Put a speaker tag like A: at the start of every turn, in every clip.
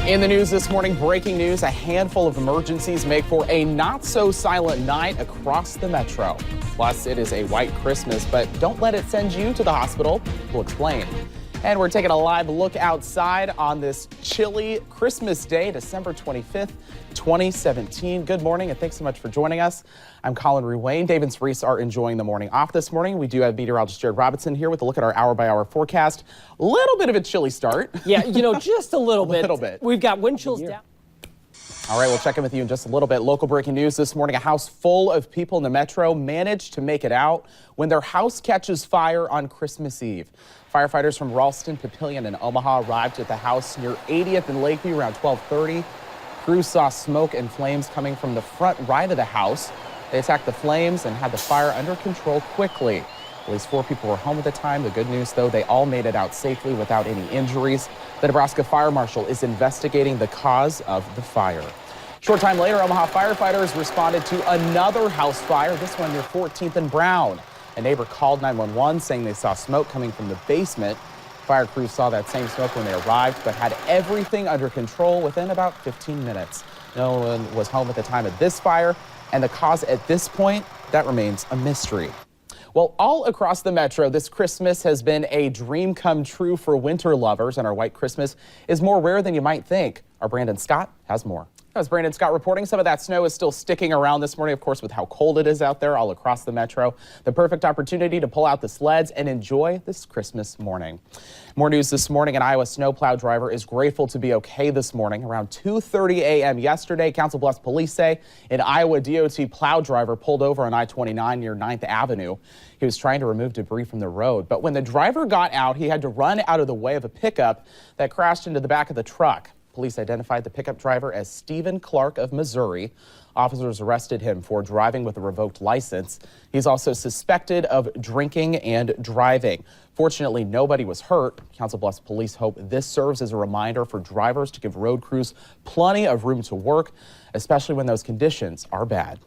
A: In the news this morning, breaking news, a handful of emergencies make for a not-so-silent night across the metro. Plus, it is a white Christmas, but don't let it send you to the hospital. We'll explain. And we're taking a live look outside on this chilly Christmas Day, December 25th, 2017. Good morning, and thanks so much for joining us. I'm Collin Ruane. Dave and Cerise are enjoying the morning off this morning. We do have meteorologist Jared Robinson here with a look at our hour-by-hour forecast. A little bit of a chilly start.
B: Yeah, just a little bit.
A: A little bit.
B: We've got wind chills down.
A: All right, we'll check in with you in just a little bit. Local breaking news this morning. A house full of people in the metro managed to make it out when their house catches fire on Christmas Eve. Firefighters from Ralston, Papillion, and Omaha arrived at the house near 80th and Lakeview around 12:30. Crews saw smoke and flames coming from the front right of the house. They attacked the flames and had the fire under control quickly. At least 4 people were home at the time. The good news, though, they all made it out safely without any injuries. The Nebraska Fire Marshal is investigating the cause of the fire. Short time later, Omaha firefighters responded to another house fire, this one near 14th and Brown. A neighbor called 911 saying they saw smoke coming from the basement. Fire crews saw that same smoke when they arrived, but had everything under control within about 15 minutes. No one was home at the time of this fire, and the cause at this point, that remains a mystery. Well, all across the metro, this Christmas has been a dream come true for winter lovers, and our white Christmas is more rare than you might think. Our Brandon Scott has more. As Brandon Scott reporting, some of that snow is still sticking around this morning, of course, with how cold it is out there all across the metro. The perfect opportunity to pull out the sleds and enjoy this Christmas morning. More news this morning. An Iowa snowplow driver is grateful to be okay this morning. Around 2:30 a.m. yesterday, Council Bluffs police say an Iowa DOT plow driver pulled over on I-29 near 9th Avenue. He was trying to remove debris from the road, but when the driver got out, he had to run out of the way of a pickup that crashed into the back of the truck. Police identified the pickup driver as Stephen Clark of Missouri. Officers arrested him for driving with a revoked license. He's also suspected of drinking and driving. Fortunately, nobody was hurt. Council Bluffs police hope this serves as a reminder for drivers to give road crews plenty of room to work, especially when those conditions are bad.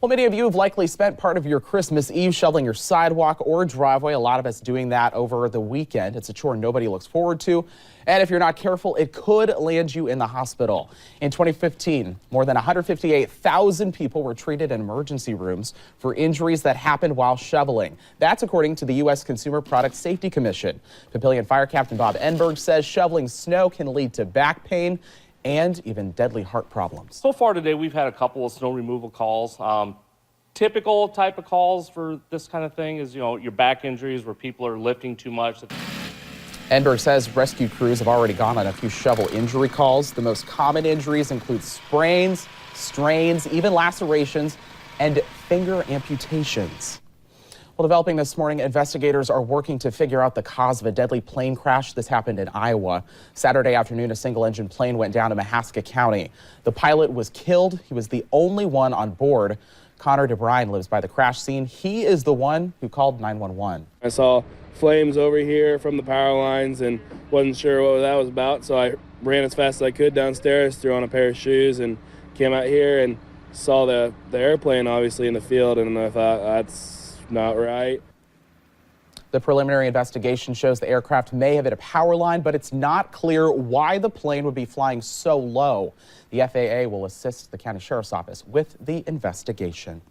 A: Well, many of you have likely spent part of your Christmas Eve shoveling your sidewalk or driveway. A lot of us doing that over the weekend. It's a chore nobody looks forward to. And if you're not careful, it could land you in the hospital. In 2015, more than 158,000 people were treated in emergency rooms for injuries that happened while shoveling. That's according to the U.S. Consumer Product Safety Commission. Papillion Fire Captain Bob Enberg says shoveling snow can lead to back pain and even deadly heart problems.
C: So far today, we've had a couple of snow removal calls. Typical type of calls for this kind of thing is, your back injuries where people are lifting too much.
A: Enberg says rescue crews have already gone on a few shovel injury calls. The most common injuries include sprains, strains, even lacerations, and finger amputations. Well, developing this morning, investigators are working to figure out the cause of a deadly plane crash. This happened in Iowa. Saturday afternoon, a single-engine plane went down in Mahaska County. The pilot was killed. He was the only one on board. Connor DeBrine lives by the crash scene. He is the one who called 911.
D: I saw flames over here from the power lines and wasn't sure what that was about, so I ran as fast as I could downstairs, threw on a pair of shoes, and came out here and saw the airplane obviously in the field, and I thought, that's not right.
A: The preliminary investigation shows the aircraft may have hit a power line, but it's not clear why the plane would be flying so low. The FAA will assist the county sheriff's office with the investigation.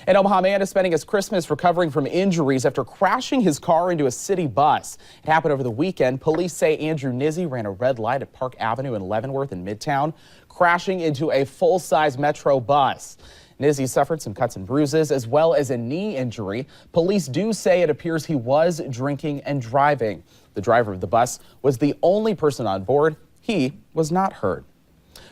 A: An Omaha man is spending his Christmas recovering from injuries after crashing his car into a city bus. It happened over the weekend. Police say Andrew Nizzi ran a red light at Park Avenue in Leavenworth in Midtown, crashing into a full-size Metro bus. Nizzi suffered some cuts and bruises as well as a knee injury. Police do say it appears he was drinking and driving. The driver of the bus was the only person on board. He was not hurt.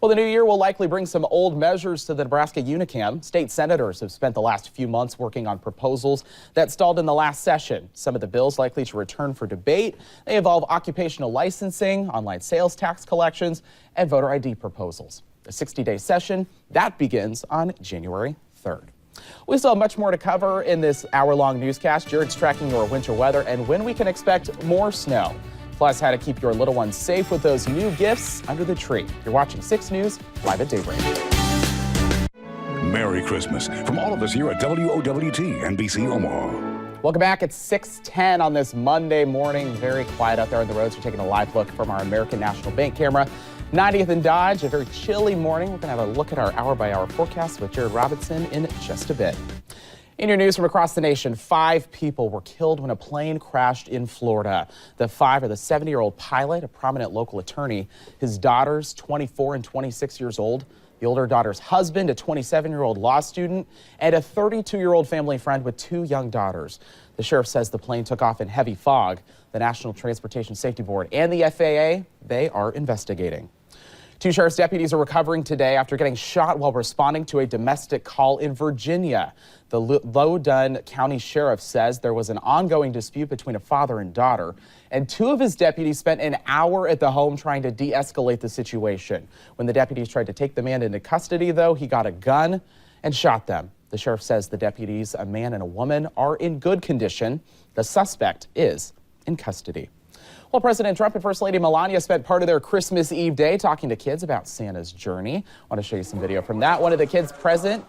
A: Well, the new year will likely bring some old measures to the Nebraska Unicam. State senators have spent the last few months working on proposals that stalled in the last session. Some of the bills likely to return for debate. They involve occupational licensing, online sales tax collections, and voter ID proposals. The 60-day session, that begins on January 3rd. We still have much more to cover in this hour-long newscast. Jared's tracking your winter weather and when we can expect more snow. Plus, how to keep your little ones safe with those new gifts under the tree. You're watching 6 News live at Daybreak.
E: Merry Christmas from all of us here at WOWT NBC Omaha.
A: Welcome back. It's 6:10 on this Monday morning. Very quiet out there on the roads. We're taking a live look from our American National Bank camera. 90th and Dodge, a very chilly morning. We're going to have a look at our hour-by-hour forecast with Jared Robinson in just a bit. In your news from across the nation, 5 people were killed when a plane crashed in Florida. The 5 are the 70-year-old pilot, a prominent local attorney, his daughters, 24 and 26 years old, the older daughter's husband, a 27-year-old law student, and a 32-year-old family friend with 2 young daughters. The sheriff says the plane took off in heavy fog. The National Transportation Safety Board and the FAA, they are investigating. 2 sheriff's deputies are recovering today after getting shot while responding to a domestic call in Virginia. The Loudoun County Sheriff says there was an ongoing dispute between a father and daughter, and 2 of his deputies spent an hour at the home trying to de-escalate the situation. When the deputies tried to take the man into custody, though, he got a gun and shot them. The sheriff says the deputies, a man and a woman, are in good condition. The suspect is in custody. Well, President Trump and First Lady Melania spent part of their Christmas Eve day talking to kids about Santa's journey. I want to show you some video from that. One of the kids President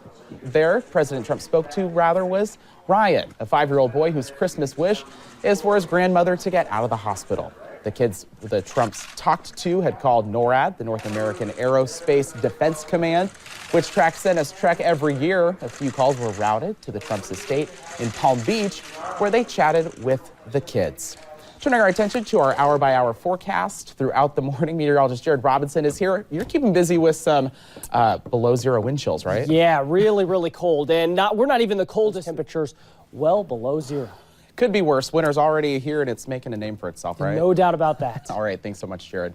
A: Trump spoke to, was Ryan, a 5-year-old boy whose Christmas wish is for his grandmother to get out of the hospital. The kids the Trumps talked to had called NORAD, the North American Aerospace Defense Command, which tracks Santa's trek every year. A few calls were routed to the Trumps' estate in Palm Beach, where they chatted with the kids. Turning our attention to our hour-by-hour forecast throughout the morning, meteorologist Jared Robinson is here. You're keeping busy with some below-zero wind chills, right?
B: Yeah, really, really cold. And we're not even the coldest. Temperatures well below 0.
A: Could be worse. Winter's already here, and it's making a name for itself, right?
B: No doubt about that.
A: All right, thanks so much, Jared.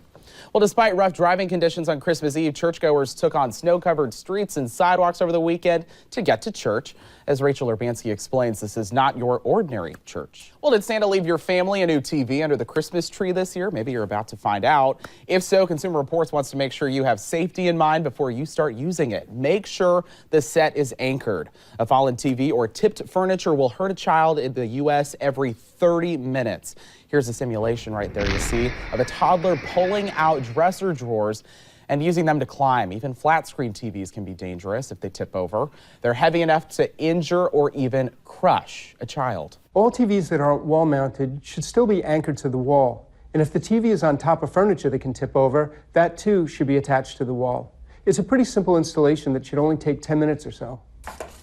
A: Well, despite rough driving conditions on Christmas Eve, churchgoers took on snow-covered streets and sidewalks over the weekend to get to church. As Rachel Urbanski explains, this is not your ordinary church. Well, did Santa leave your family a new TV under the Christmas tree this year? Maybe you're about to find out. If so, Consumer Reports wants to make sure you have safety in mind before you start using it. Make sure the set is anchored. A fallen TV or tipped furniture will hurt a child in the U.S. every 30 minutes. Here's a simulation right there you see of a toddler pulling out dresser drawers and using them to climb. Even flat screen TVs can be dangerous if they tip over. They're heavy enough to injure or even crush a child.
E: All TVs that aren't wall mounted should still be anchored to the wall. And if the TV is on top of furniture that can tip over, that too should be attached to the wall. It's a pretty simple installation that should only take 10 minutes or so.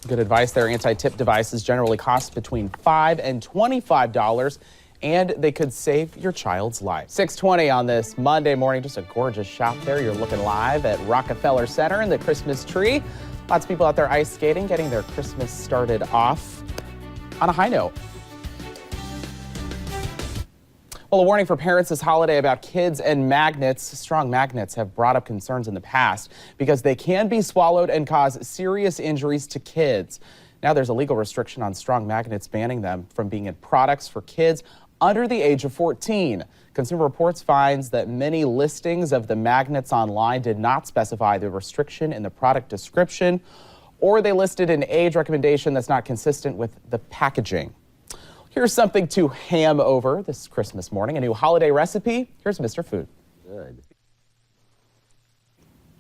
A: Good advice there. Anti-tip devices generally cost between $5 and $25. And they could save your child's life. 6:20 on this Monday morning. Just a gorgeous shot there. You're looking live at Rockefeller Center in the Christmas tree. Lots of people out there ice skating, getting their Christmas started off on a high note. Well, a warning for parents this holiday about kids and magnets. Strong magnets have brought up concerns in the past because they can be swallowed and cause serious injuries to kids. Now there's a legal restriction on strong magnets banning them from being in products for kids under the age of 14. Consumer Reports finds that many listings of the magnets online did not specify the restriction in the product description, or they listed an age recommendation that's not consistent with the packaging. Here's something to ham over this Christmas morning, a new holiday recipe. Here's Mr. Food.
F: Good.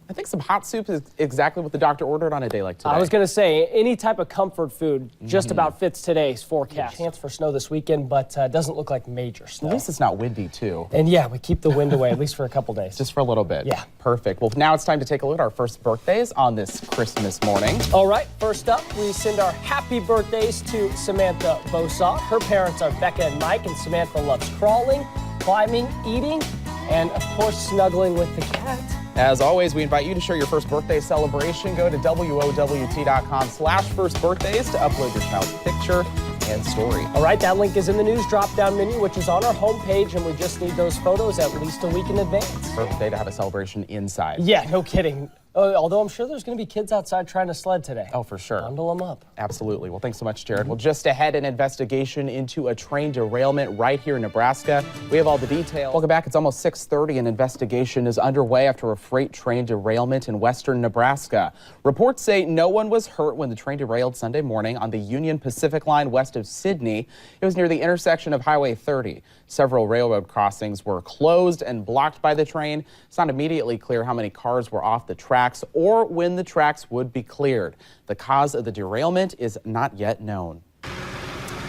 A: I think some hot soup is exactly what the doctor ordered on a day like today.
B: I was going to say, any type of comfort food just about fits today's forecast. Chance for snow this weekend, but doesn't look like major snow.
A: At least it's not windy, too.
B: And yeah, we keep the wind away, at least for a couple days.
A: Just for a little bit.
B: Yeah.
A: Perfect. Well, now it's time to take a look at our first birthdays on this Christmas morning.
B: All right, first up, we send our happy birthdays to Samantha Bosaw. Her parents are Becca and Mike, and Samantha loves crawling, climbing, eating, and of course, snuggling with the cat.
A: As always, we invite you to share your first birthday celebration. Go to WOWT.com/firstbirthdays to upload your child's picture and story.
B: All right, that link is in the news drop-down menu, which is on our homepage, and we just need those photos at least a week in advance.
A: Perfect day to have a celebration inside.
B: Yeah, no kidding. Although I'm sure there's going to be kids outside trying to sled today.
A: Oh, for sure.
B: Bundle them up.
A: Absolutely. Well, thanks so much, Jared. Well, just ahead, an investigation into a train derailment right here in Nebraska. We have all the details. Welcome back. It's almost 6:30. An investigation is underway after a freight train derailment in western Nebraska. Reports say no one was hurt when the train derailed Sunday morning on the Union Pacific line west of Sydney. It was near the intersection of Highway 30. Several railroad crossings were closed and blocked by the train. It's not immediately clear how many cars were off the tracks or when the tracks would be cleared. The cause of the derailment is not yet known.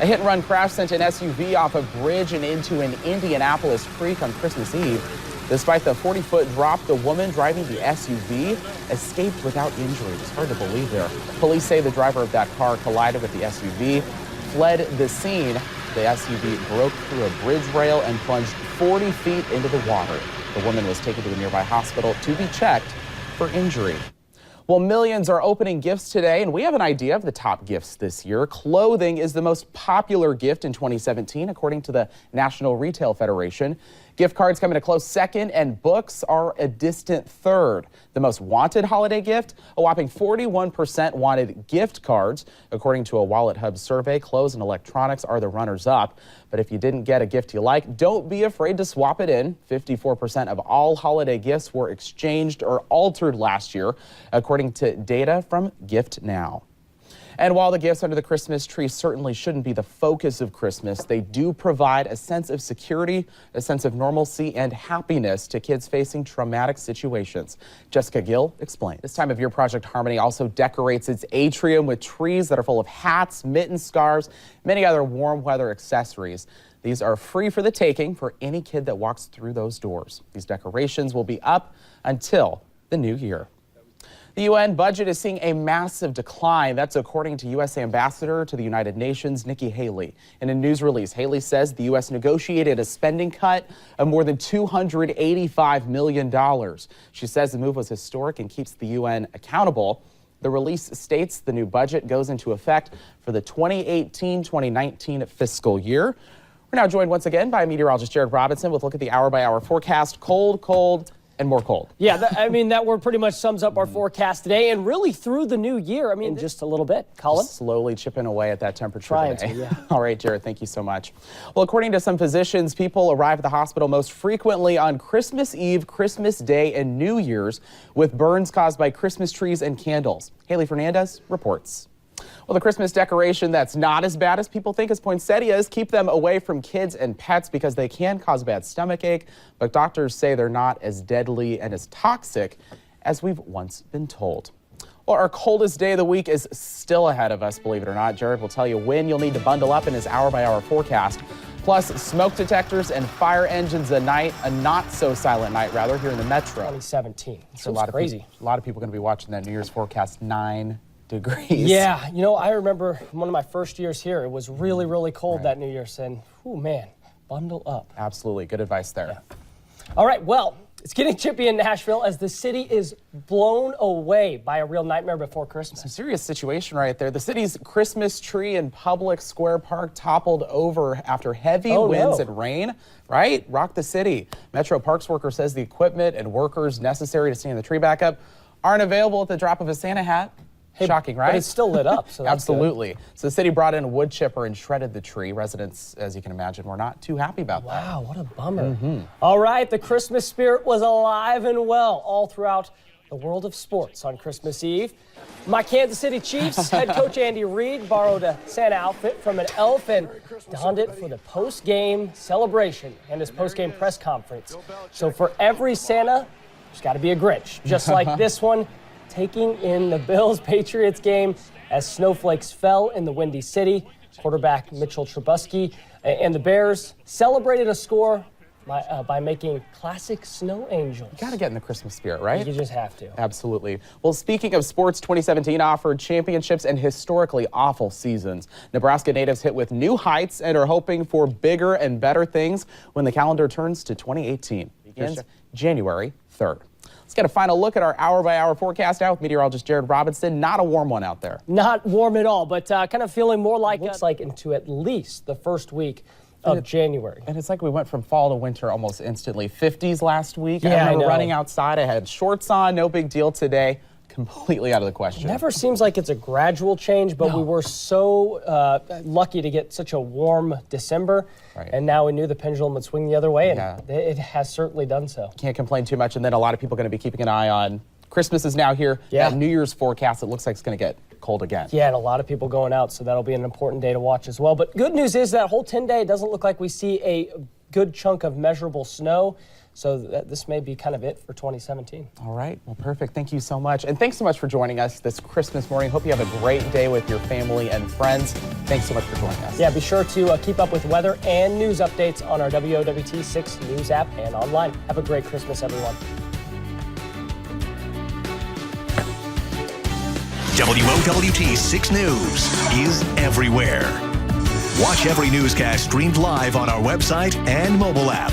A: A hit-and-run crash sent an SUV off a bridge and into an Indianapolis creek on Christmas Eve. Despite the 40-foot drop, the woman driving the SUV escaped without injury. It's hard to believe there. Police say the driver of that car collided with the SUV, fled the scene. The SUV broke through a bridge rail and plunged 40 feet into the water. The woman was taken to a nearby hospital to be checked for injury. Well, millions are opening gifts today, and we have an idea of the top gifts this year. Clothing is the most popular gift in 2017, according to the National Retail Federation. Gift cards come in a close second, and books are a distant third. The most wanted holiday gift, a whopping 41% wanted gift cards. According to a Wallet Hub survey, clothes and electronics are the runners-up. But if you didn't get a gift you like, don't be afraid to swap it in. 54% of all holiday gifts were exchanged or altered last year, according to data from Gift Now. And while the gifts under the Christmas tree certainly shouldn't be the focus of Christmas, they do provide a sense of security, a sense of normalcy and happiness to kids facing traumatic situations. Jessica Gill explains. This time of year, Project Harmony also decorates its atrium with trees that are full of hats, mittens, scarves, many other warm weather accessories. These are free for the taking for any kid that walks through those doors. These decorations will be up until the new year. The UN budget is seeing a massive decline. That's according to U.S. Ambassador to the United Nations, Nikki Haley. In a news release, Haley says the U.S. negotiated a spending cut of more than $285 million. She says the move was historic and keeps the UN accountable. The release states the new budget goes into effect for the 2018-2019 fiscal year. We're now joined once again by meteorologist Jared Robinson with a look at the hour-by-hour forecast. Cold, and more cold.
B: Yeah, that word pretty much sums up our forecast today and really through the new year. In just a little bit. Collin?
A: Slowly chipping away at that temperature
B: Trying
A: today.
B: to, yeah.
A: All right, Jared, thank you so much. Well, according to some physicians, people arrive at the hospital most frequently on Christmas Eve, Christmas Day, and New Year's with burns caused by Christmas trees and candles. Haley Fernandez reports. Well, the Christmas decoration that's not as bad as people think is poinsettias. Keep them away from kids and pets because they can cause bad stomach ache, but doctors say they're not as deadly and as toxic as we've once been told. Well, our coldest day of the week is still ahead of us, believe it or not. Jared will tell you when you'll need to bundle up in his hour-by-hour forecast. Plus, smoke detectors and fire engines a not-so-silent night, rather, here in the metro.
B: 2017.
A: It's a lot crazy. A lot of people going to be watching that New Year's forecast 9 degrees.
B: Yeah, I remember one of my first years here, it was really, really cold that New Year's, and, oh man, bundle up.
A: Absolutely, good advice there.
B: Yeah. All right, well, it's getting chippy in Nashville as the city is blown away by a real nightmare before Christmas.
A: A serious situation right there. The city's Christmas tree in Public Square Park toppled over after heavy winds and rain, right? Rocked the city. Metro Parks worker says the equipment and workers necessary to stand the tree back up aren't available at the drop of a Santa hat. Hey, shocking, right?
B: But it's still lit up, so that's
A: absolutely.
B: Good.
A: So the city brought in a wood chipper and shredded the tree. Residents, as you can imagine, were not too happy about that.
B: Wow, what a bummer. All right, the Christmas spirit was alive and well all throughout the world of sports on Christmas Eve. My Kansas City Chiefs head coach Andy Reid borrowed a Santa outfit from an elf and donned it for the post-game celebration and his post-game press conference. So for every Santa, there's got to be a Grinch, just like this one, taking in the Bills-Patriots game as snowflakes fell in the Windy City. Quarterback Mitchell Trubisky and the Bears celebrated a score by making classic snow angels.
A: You got to get in the Christmas spirit, right?
B: You just have to.
A: Absolutely. Well, speaking of sports, 2017 offered championships and historically awful seasons. Nebraska natives hit with new heights and are hoping for bigger and better things when the calendar turns to 2018. Begins January 3rd. Let's get a final look at our hour-by-hour forecast now with meteorologist Jared Robinson. Not a warm one out there.
B: Not warm at all, but kind of feeling more like looks like into at least the first week of January.
A: And it's like we went from fall to winter almost instantly. 50s last week.
B: Yeah,
A: I remember
B: know.
A: running outside. I had shorts on. No big deal today. Completely out of the question.
B: Never seems like it's a gradual change, but we were so lucky to get such a warm December.
A: Right.
B: And now we knew the pendulum would swing the other way, and it has certainly done so.
A: Can't complain too much. And then a lot of people are going to be keeping an eye on Christmas is now here.
B: Yeah.
A: That New Year's forecast, it looks like it's going to get cold again.
B: Yeah, and a lot of people going out, so that'll be an important day to watch as well. But good news is that whole 10-day, it doesn't look like we see a good chunk of measurable snow. So this may be kind of it for 2017.
A: All right. Well, perfect. Thank you so much. And thanks so much for joining us this Christmas morning. Hope you have a great day with your family and friends. Thanks so much for joining us.
B: Yeah, be sure to keep up with weather and news updates on our WOWT 6 News app and online. Have a great Christmas, everyone.
F: WOWT 6 News is everywhere. Watch every newscast streamed live on our website and mobile app.